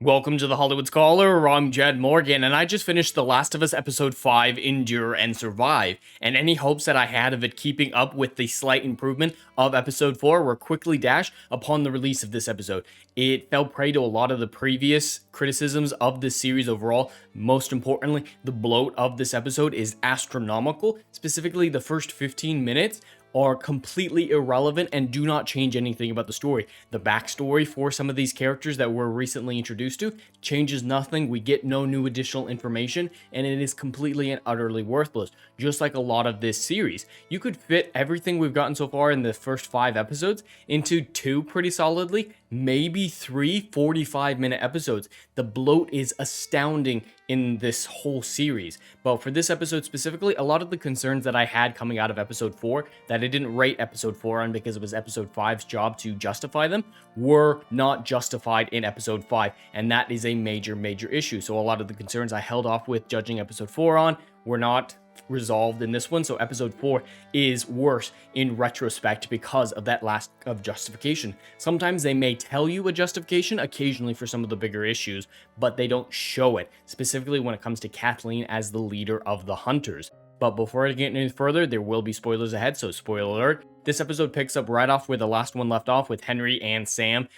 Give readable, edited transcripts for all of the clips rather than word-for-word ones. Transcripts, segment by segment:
Welcome to the Hollywood Scholar. I'm Jed Morgan, and I just finished The Last of Us Episode 5, Endure and Survive, and any hopes that I had of it keeping up with the slight improvement of Episode 4 were quickly dashed upon the release of this episode. It fell prey to a lot of the previous criticisms of this series overall. Most importantly, the bloat of this episode is astronomical. Specifically, the first 15 minutes are completely irrelevant and do not change anything about the story. The backstory for some of these characters that we're recently introduced to changes nothing. We get no new additional information, and it is completely and utterly worthless, just like a lot of this series. You could fit everything we've gotten so far in the first 5 episodes into 2 pretty solidly, maybe 3 45-minute episodes. The bloat is astounding in this whole series. But for this episode specifically, a lot of the concerns that I had coming out of episode 4 that I didn't rate episode 4 on because it was episode 5's job to justify them were not justified in episode 5, and that is a major issue. So a lot of the concerns I held off with judging episode 4 on were not resolved in this one, so episode 4 is worse in retrospect because of that lack of justification. Sometimes they may tell you a justification occasionally for some of the bigger issues, but they don't show it, specifically when it comes to Kathleen as the leader of the Hunters. But before I get any further, there will be spoilers ahead, so spoiler alert. This episode picks up right off where the last one left off, with Henry and Sam,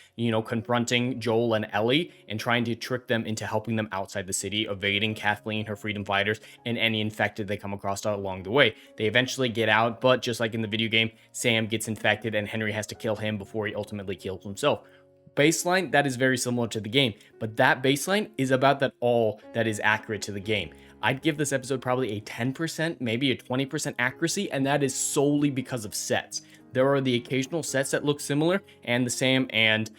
confronting Joel and Ellie and trying to trick them into helping them outside the city, evading Kathleen, her freedom fighters, and any infected they come across along the way. They eventually get out, but just like in the video game, Sam gets infected and Henry has to kill him before he ultimately kills himself. Baseline, that is very similar to the game, but that baseline is about that all that is accurate to the game. I'd give this episode probably a 10%, maybe a 20% accuracy, and that is solely because of sets. There are the occasional sets that look similar, and the Sam and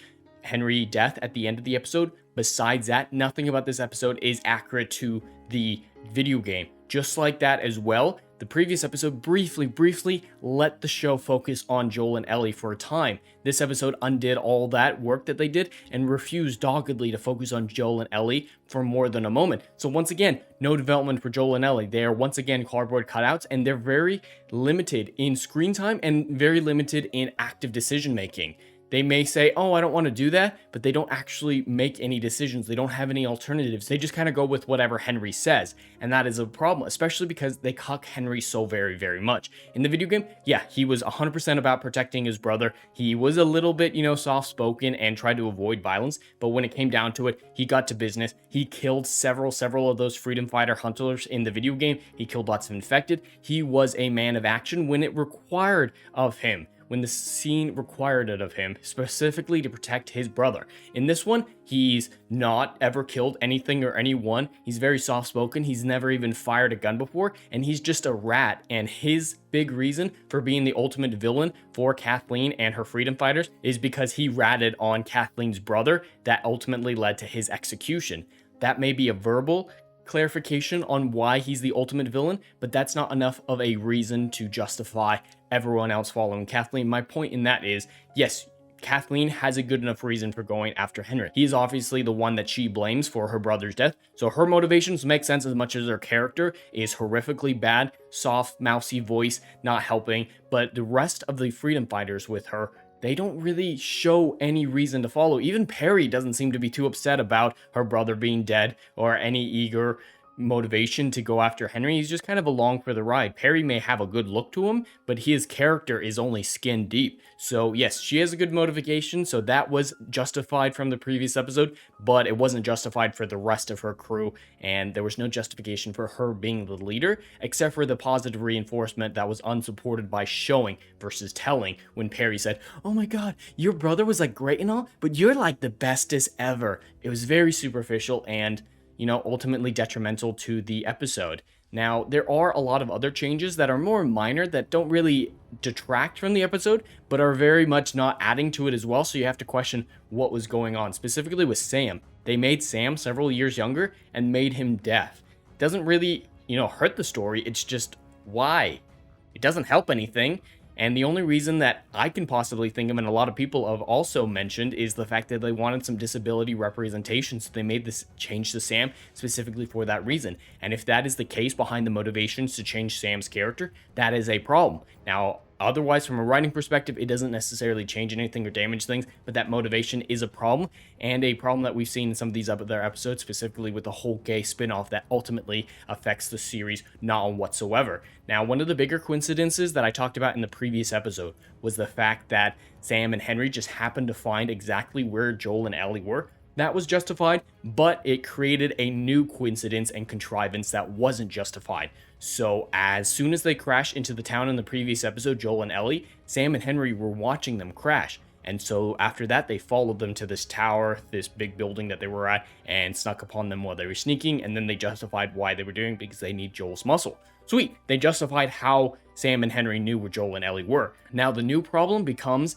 Henry death at the end of the episode. Besides that, nothing about this episode is accurate to the video game. Just like that as well, the previous episode briefly let the show focus on Joel and Ellie for a time. This episode undid all that work that they did and refused doggedly to focus on Joel and Ellie for more than a moment. So once again, no development for Joel and Ellie. They are once again cardboard cutouts, and they're very limited in screen time and very limited in active decision making. They may say, oh, I don't want to do that, but they don't actually make any decisions. They don't have any alternatives. They just kind of go with whatever Henry says. And that is a problem, especially because they cuck Henry so very much. In the video game, yeah, he was 100% about protecting his brother. He was a little bit, soft-spoken and tried to avoid violence. But when it came down to it, he got to business. He killed several of those freedom fighter hunters in the video game. He killed lots of infected. He was a man of action when it required of him. When the scene required it of him, specifically to protect his brother. In this one, he's not ever killed anything or anyone. He's very soft-spoken. He's never even fired a gun before, and he's just a rat. And his big reason for being the ultimate villain for Kathleen and her freedom fighters is because he ratted on Kathleen's brother that ultimately led to his execution. That may be a verbal clarification on why he's the ultimate villain, but that's not enough of a reason to justify everyone else following Kathleen. My point in that is, yes, Kathleen has a good enough reason for going after Henry. He is obviously the one that she blames for her brother's death, so her motivations make sense as much as her character is horrifically bad, soft, mousy voice, not helping, but the rest of the freedom fighters with her, they don't really show any reason to follow. Even Perry doesn't seem to be too upset about her brother being dead or any eager motivation to go after Henry. He's just kind of along for the ride. Perry may have a good look to him, but his character is only skin deep. So yes, she has a good motivation, so that was justified from the previous episode, but it wasn't justified for the rest of her crew, and there was no justification for her being the leader, except for the positive reinforcement that was unsupported by showing versus telling, when Perry said, oh my god, your brother was like great and all, but you're like the bestest ever. It was very superficial and ultimately detrimental to the episode. Now, there are a lot of other changes that are more minor that don't really detract from the episode, but are very much not adding to it as well, so you have to question what was going on. Specifically with Sam. They made Sam several years younger and made him deaf. It doesn't really, hurt the story, it's just why? It doesn't help anything. And the only reason that I can possibly think of, and a lot of people have also mentioned, is the fact that they wanted some disability representation, so they made this change to Sam specifically for that reason. And if that is the case behind the motivations to change Sam's character, that is a problem. Now, Otherwise, from a writing perspective, it doesn't necessarily change anything or damage things, but that motivation is a problem, and a problem that we've seen in some of these other episodes, specifically with the whole gay spin-off that ultimately affects the series not whatsoever. Now, one of the bigger coincidences that I talked about in the previous episode was the fact that Sam and Henry just happened to find exactly where Joel and Ellie were. That was justified, but it created a new coincidence and contrivance that wasn't justified. So as soon as they crashed into the town in the previous episode, Joel and Ellie, Sam and Henry were watching them crash. And so after that, they followed them to this tower, this big building that they were at, and snuck upon them while they were sneaking. And then they justified why they were doing it, because they need Joel's muscle. Sweet. They justified how Sam and Henry knew where Joel and Ellie were. Now the new problem becomes,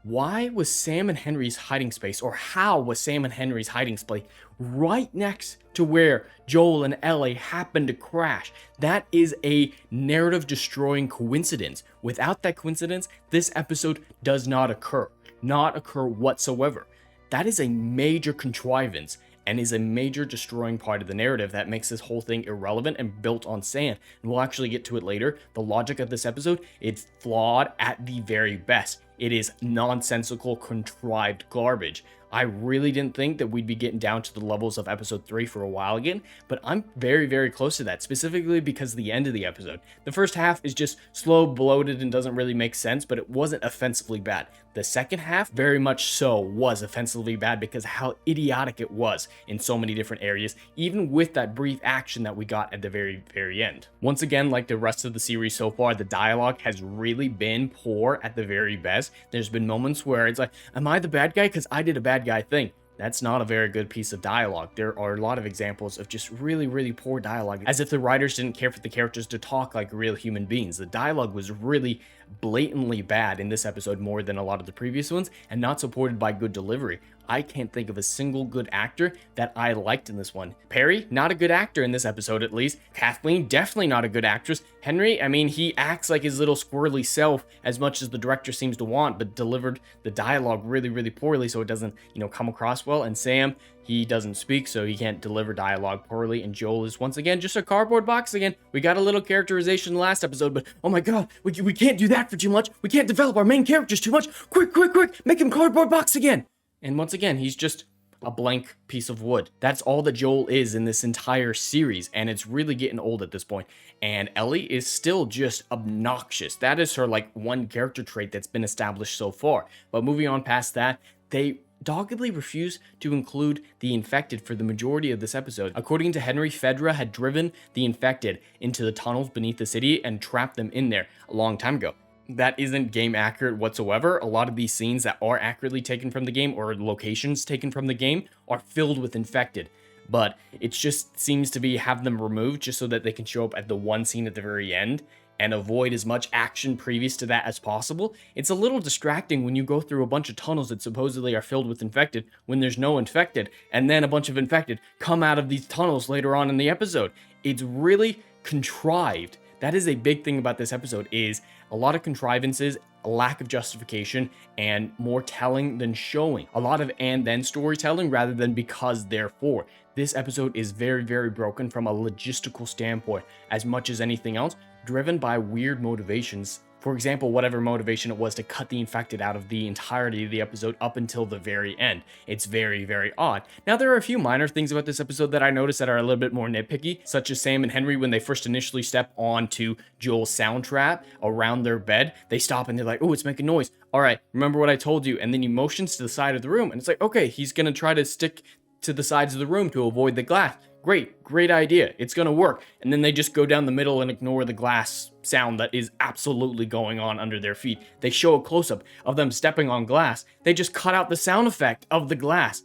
why was Sam and Henry's hiding space, or how was Sam and Henry's hiding space right next to where Joel and Ellie happened to crash? That is a narrative destroying coincidence. Without that coincidence, this episode does not occur whatsoever. That is a major contrivance and is a major destroying part of the narrative that makes this whole thing irrelevant and built on sand. And we'll actually get to it later. The logic of this episode, it's flawed at the very best. It is nonsensical, contrived garbage. I really didn't think that we'd be getting down to the levels of episode 3 for a while again, but I'm very, very close to that, specifically because of the end of the episode. The first half is just slow, bloated, and doesn't really make sense, but it wasn't offensively bad. The second half, very much so, was offensively bad because of how idiotic it was in so many different areas, even with that brief action that we got at the very, very end. Once again, like the rest of the series so far, the dialogue has really been poor at the very best. There's been moments where it's like, am I the bad guy because I did a bad guy thing? That's not a very good piece of dialogue. There are a lot of examples of just really, really poor dialogue, as if the writers didn't care for the characters to talk like real human beings. The dialogue was really blatantly bad in this episode more than a lot of the previous ones, and not supported by good delivery. I can't think of a single good actor that I liked in this one. Perry, not a good actor in this episode at least. Kathleen, definitely not a good actress. Henry, I mean, he acts like his little squirrely self as much as the director seems to want, but delivered the dialogue really, really poorly, so it doesn't, come across well. And Sam, he doesn't speak, so he can't deliver dialogue poorly. And Joel is once again just a cardboard box again. We got a little characterization in the last episode, but oh my god, we can't do that for too much. We can't develop our main characters too much. Quick, make him cardboard box again. And once again, he's just a blank piece of wood. That's all that Joel is in this entire series, and it's really getting old at this point. And Ellie is still just obnoxious. That is her, one character trait that's been established so far. But moving on past that, they doggedly refuse to include the infected for the majority of this episode. According to Henry, Fedra had driven the infected into the tunnels beneath the city and trapped them in there a long time ago. That isn't game accurate whatsoever. A lot of these scenes that are accurately taken from the game, or locations taken from the game, are filled with infected. But it just seems to be have them removed just so that they can show up at the one scene at the very end and avoid as much action previous to that as possible. It's a little distracting when you go through a bunch of tunnels that supposedly are filled with infected when there's no infected, and then a bunch of infected come out of these tunnels later on in the episode. It's really contrived. That is a big thing about this episode, is a lot of contrivances, a lack of justification, and more telling than showing. A lot of and then storytelling rather than because therefore. This episode is very, very broken from a logistical standpoint as much as anything else, driven by weird motivations. For example, whatever motivation it was to cut the infected out of the entirety of the episode up until the very end. It's very, very odd. Now, there are a few minor things about this episode that I noticed that are a little bit more nitpicky, such as Sam and Henry, when they first initially step onto Joel's sound trap around their bed, they stop and they're like, oh, it's making noise. All right, remember what I told you. And then he motions to the side of the room, and it's like, okay, he's gonna try to stick to the sides of the room to avoid the glass. Great idea. It's gonna work. And then they just go down the middle and ignore the glass sound that is absolutely going on under their feet. They show a close-up of them stepping on glass. They just cut out the sound effect of the glass.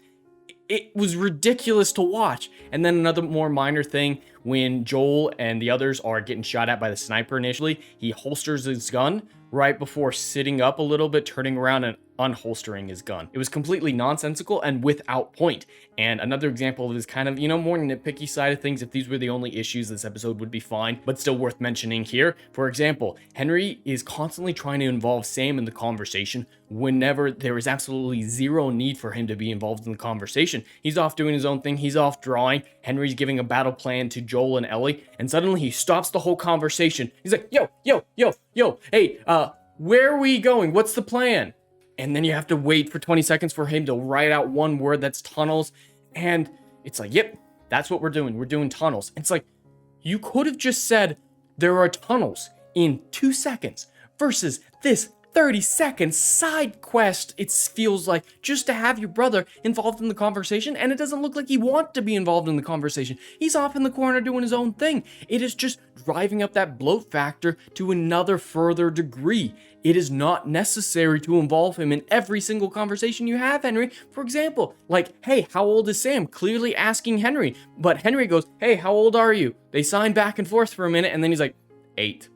It was ridiculous to watch. And then another more minor thing, when Joel and the others are getting shot at by the sniper initially, he holsters his gun right before sitting up a little bit, turning around and unholstering his gun. It was completely nonsensical and without point. And another example of this kind of, more nitpicky side of things. If these were the only issues, this episode would be fine, but still worth mentioning here. For example, Henry is constantly trying to involve Sam in the conversation whenever there is absolutely zero need for him to be involved in the conversation. He's off doing his own thing. He's off drawing. Henry's giving a battle plan to Joel and Ellie, and suddenly he stops the whole conversation. He's like, yo, hey, Where are we going? What's the plan? And then you have to wait for 20 seconds for him to write out one word that's tunnels. And it's like, yep, that's what we're doing. We're doing tunnels. And it's like, you could have just said there are tunnels in 2 seconds versus this 30-second side quest. It feels like just to have your brother involved in the conversation, and it doesn't look like he wants to be involved in the conversation. He's off in the corner doing his own thing. It is just driving up that bloat factor to another further degree. It is not necessary to involve him in every single conversation you have, Henry. For example, like, hey, how old is Sam? Clearly asking Henry, but Henry goes, hey, how old are you? They sign back and forth for a minute, and then he's like, 8.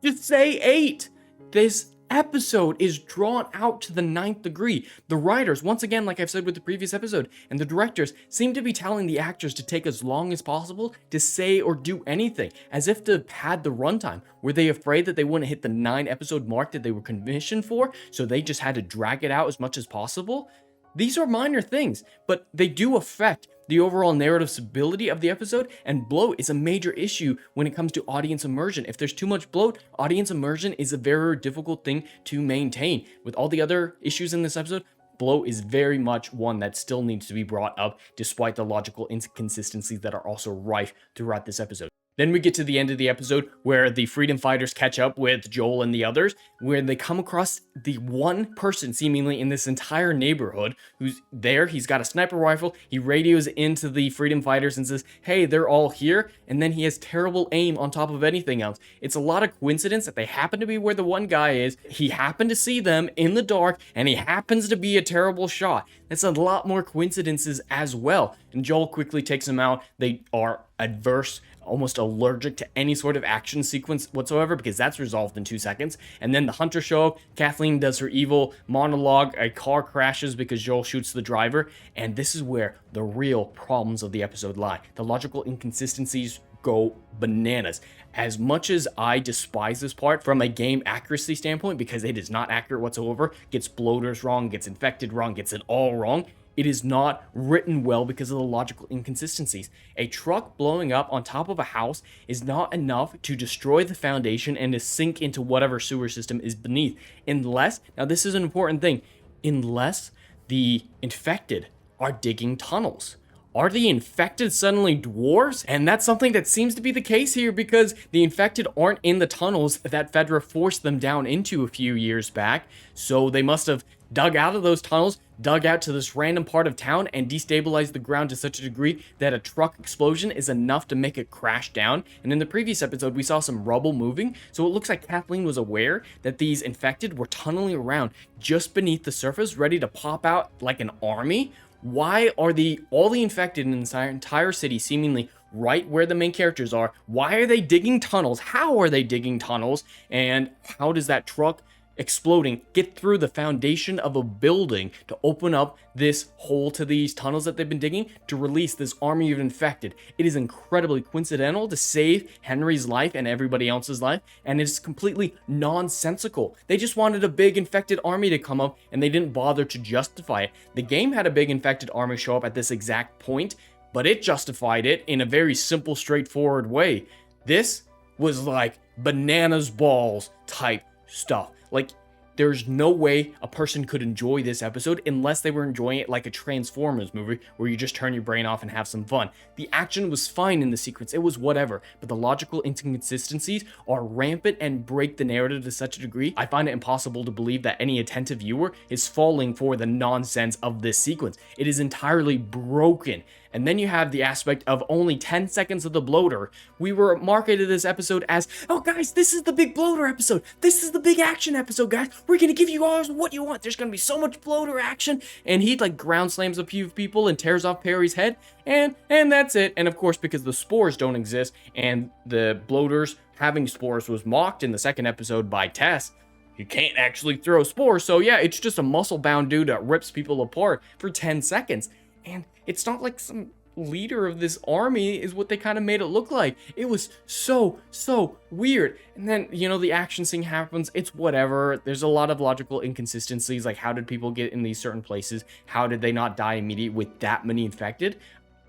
Just say 8. This episode is drawn out to the 9th degree. The writers, once again, like I've said with the previous episode, and the directors seem to be telling the actors to take as long as possible to say or do anything, as if to pad the runtime. Were they afraid that they wouldn't hit the 9-episode mark that they were commissioned for, so they just had to drag it out as much as possible? These are minor things, but they do affect the overall narrative stability of the episode, and bloat is a major issue when it comes to audience immersion. If there's too much bloat, audience immersion is a very difficult thing to maintain. With all the other issues in this episode, bloat is very much one that still needs to be brought up, despite the logical inconsistencies that are also rife throughout this episode. Then we get to the end of the episode where the freedom fighters catch up with Joel and the others, where they come across the one person seemingly in this entire neighborhood who's there. He's got a sniper rifle. He radios into the freedom fighters and says, hey, they're all here. And then he has terrible aim on top of anything else. It's a lot of coincidence that they happen to be where the one guy is. He happened to see them in the dark, and he happens to be a terrible shot. That's a lot more coincidences as well. And Joel quickly takes him out. They are adverse, almost allergic to any sort of action sequence whatsoever, because that's resolved in 2 seconds. And then the hunters show up, Kathleen does her evil monologue, a car crashes because Joel shoots the driver, and this is where the real problems of the episode lie. The logical inconsistencies go bananas. As much as I despise this part from a game accuracy standpoint, because it is not accurate whatsoever, gets bloaters wrong, gets infected wrong, gets it all wrong, it is not written well because of the logical inconsistencies. A truck blowing up on top of a house is not enough to destroy the foundation and to sink into whatever sewer system is beneath. Unless, now this is an important thing, unless the infected are digging tunnels. Are the infected suddenly dwarves? And that's something that seems to be the case here, because the infected aren't in the tunnels that Fedra forced them down into a few years back. So they must have dug out of those tunnels, dug out to this random part of town, and destabilized the ground to such a degree that a truck explosion is enough to make it crash down. And in the previous episode, we saw some rubble moving, so it looks like Kathleen was aware that these infected were tunneling around just beneath the surface, ready to pop out like an army. Why are all the infected in the entire city seemingly right where the main characters are? Why are they digging tunnels? How are they digging tunnels? And how does that truck exploding get through the foundation of a building to open up this hole to these tunnels that they've been digging to release this army of infected? It is incredibly coincidental to save Henry's life and everybody else's life, and it's completely nonsensical. They just wanted a big infected army to come up, and they didn't bother to justify it. The game had a big infected army show up at this exact point, but it justified it in a very simple, straightforward way. This was like bananas balls type stuff. Like, there's no way a person could enjoy this episode unless they were enjoying it like a Transformers movie where you just turn your brain off and have some fun. The action was fine in the sequence, it was whatever, but the logical inconsistencies are rampant and break the narrative to such a degree, I find it impossible to believe that any attentive viewer is falling for the nonsense of this sequence. It is entirely broken. And then you have the aspect of only 10 seconds of the bloater. We were marketed this episode as, oh guys, this is the big bloater episode. This is the big action episode, guys. We're gonna give you all what you want. There's gonna be so much bloater action. And he like ground slams a few people and tears off Perry's head. And that's it. And of course, because the spores don't exist and the bloaters having spores was mocked in the second episode by Tess, you can't actually throw spores. So yeah, it's just a muscle-bound dude that rips people apart for 10 seconds. And it's not like some leader of this army is what they kind of made it look like. It was so weird. And then, you know, the action scene happens. It's whatever. There's a lot of logical inconsistencies. Like, how did people get in these certain places? How did they not die immediately with that many infected?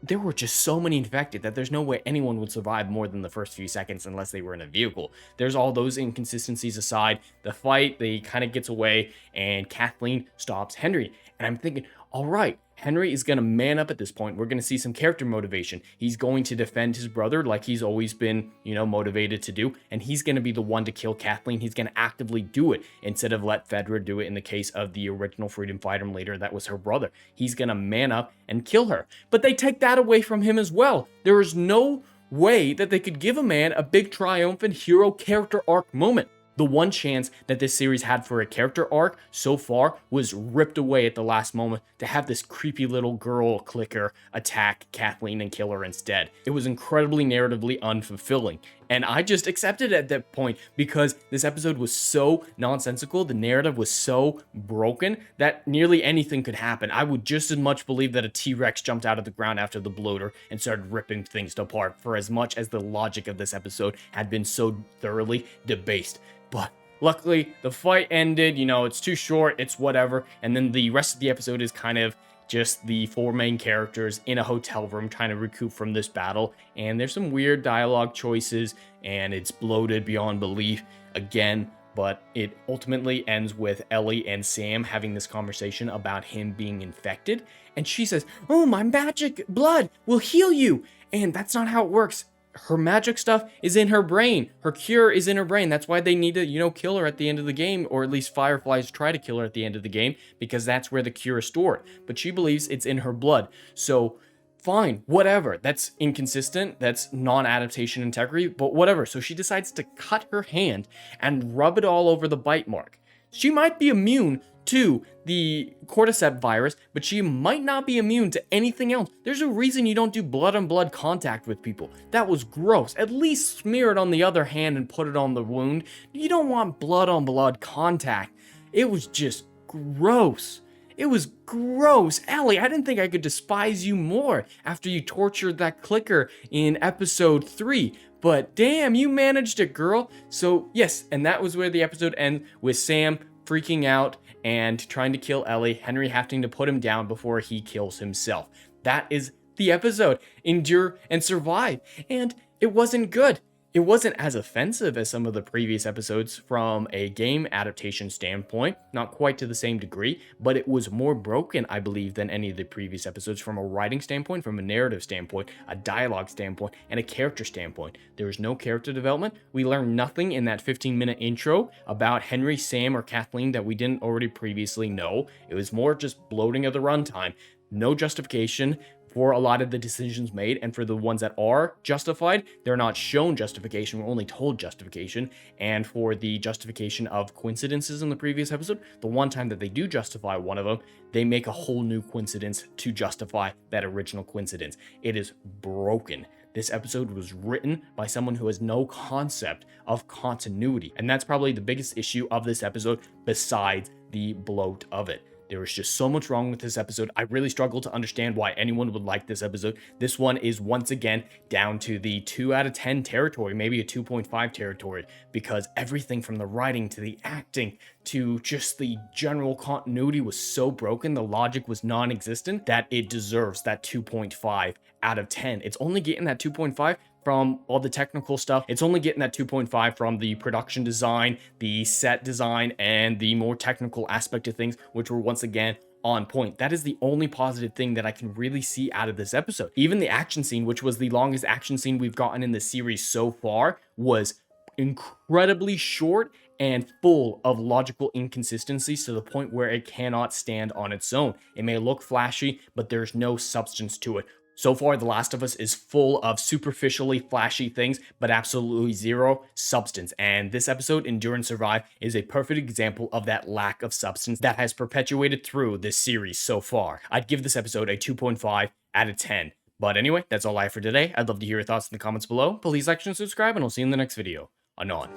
there were just so many infected that there's no way anyone would survive more than the first few seconds unless they were in a vehicle. There's all those inconsistencies aside. The fight, they kind of gets away, and Kathleen stops Henry. And I'm thinking, all right, Henry is going to man up at this point. We're going to see some character motivation. He's going to defend his brother like he's always been, motivated to do. And he's going to be the one to kill Kathleen. He's going to actively do it instead of let Fedra do it in the case of the original freedom fighter leader that was her brother. He's going to man up and kill her. But they take that away from him as well. There is no way that they could give a man a big triumphant hero character arc moment. The one chance that this series had for a character arc so far was ripped away at the last moment to have this creepy little girl clicker attack Kathleen and kill her instead. It was incredibly narratively unfulfilling. And I just accepted it at that point because this episode was so nonsensical, the narrative was so broken that nearly anything could happen. I would just as much believe that a T-Rex jumped out of the ground after the bloater and started ripping things apart for as much as the logic of this episode had been so thoroughly debased. But luckily, the fight ended, it's too short, it's whatever, and then the rest of the episode is kind of just the four main characters in a hotel room trying to recoup from this battle, and there's some weird dialogue choices, and it's bloated beyond belief again, but it ultimately ends with Ellie and Sam having this conversation about him being infected, and she says, "Oh, my magic blood will heal you," and that's not how it works. Her magic stuff is in her brain. Her cure is in her brain. That's why they need to, kill her at the end of the game, or at least Fireflies try to kill her at the end of the game, because that's where the cure is stored. But she believes it's in her blood. So, fine, whatever. That's inconsistent. That's non-adaptation integrity, but whatever. So she decides to cut her hand and rub it all over the bite mark. She might be immune to the cordyceps virus, but she might not be immune to anything else. There's a reason you don't do blood-on-blood contact with people. That was gross. At least smear it on the other hand and put it on the wound. You don't want blood-on-blood contact. It was just gross. It was gross. Ellie, I didn't think I could despise you more after you tortured that clicker in episode 3. But damn, you managed it, girl. So yes, and that was where the episode ends, with Sam freaking out and trying to kill Ellie, Henry having to put him down before he kills himself. That is the episode. Endure and survive. And it wasn't good. It wasn't as offensive as some of the previous episodes from a game adaptation standpoint, not quite to the same degree, but it was more broken, I believe, than any of the previous episodes from a writing standpoint, from a narrative standpoint, a dialogue standpoint, and a character standpoint. There was no character development. We learned nothing in that 15-minute intro about Henry, Sam, or Kathleen that we didn't already previously know. It was more just bloating of the runtime. No justification for a lot of the decisions made, and for the ones that are justified, they're not shown justification, we're only told justification. And for the justification of coincidences in the previous episode, the one time that they do justify one of them, they make a whole new coincidence to justify that original coincidence. It is broken. This episode was written by someone who has no concept of continuity, and that's probably the biggest issue of this episode besides the bloat of it. There was just so much wrong with this episode. I really struggle to understand why anyone would like this episode. This one is once again down to the 2 out of 10 territory, maybe a 2.5 territory, because everything from the writing to the acting to just the general continuity was so broken, the logic was non-existent, that it deserves that 2.5 out of 10. It's only getting that 2.5 from all the technical stuff. It's only getting that 2.5 from the production design, the set design, and the more technical aspect of things, which were once again on point. That is the only positive thing that I can really see out of this episode. Even the action scene, which was the longest action scene we've gotten in the series so far, was incredibly short and full of logical inconsistencies to the point where it cannot stand on its own. It may look flashy, but there's no substance to it. So far, The Last of Us is full of superficially flashy things, but absolutely zero substance. And this episode, Endure and Survive, is a perfect example of that lack of substance that has perpetuated through this series so far. I'd give this episode a 2.5 out of 10. But anyway, that's all I have for today. I'd love to hear your thoughts in the comments below. Please like and subscribe, and I'll see you in the next video. Anon.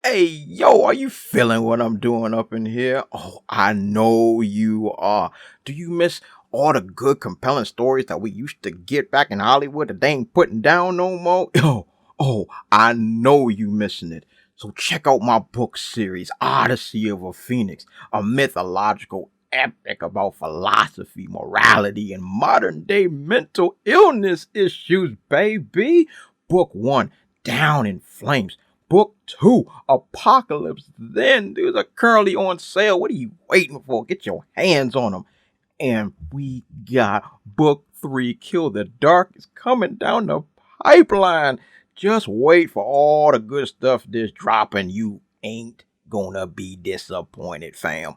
Hey, yo, are you feeling what I'm doing up in here? Oh, I know you are. Do you miss all the good, compelling stories that we used to get back in Hollywood that they ain't putting down no more? Oh, I know you missing it. So check out my book series, Odyssey of a Phoenix, a mythological epic about philosophy, morality, and modern day mental illness issues, baby. Book 1, Down in Flames. Book 2, Apocalypse Then. These are currently on sale. What are you waiting for? Get your hands on them. And we got book 3, Kill the Dark, is coming down the pipeline. Just wait for all the good stuff that's dropping. You ain't gonna be disappointed, fam.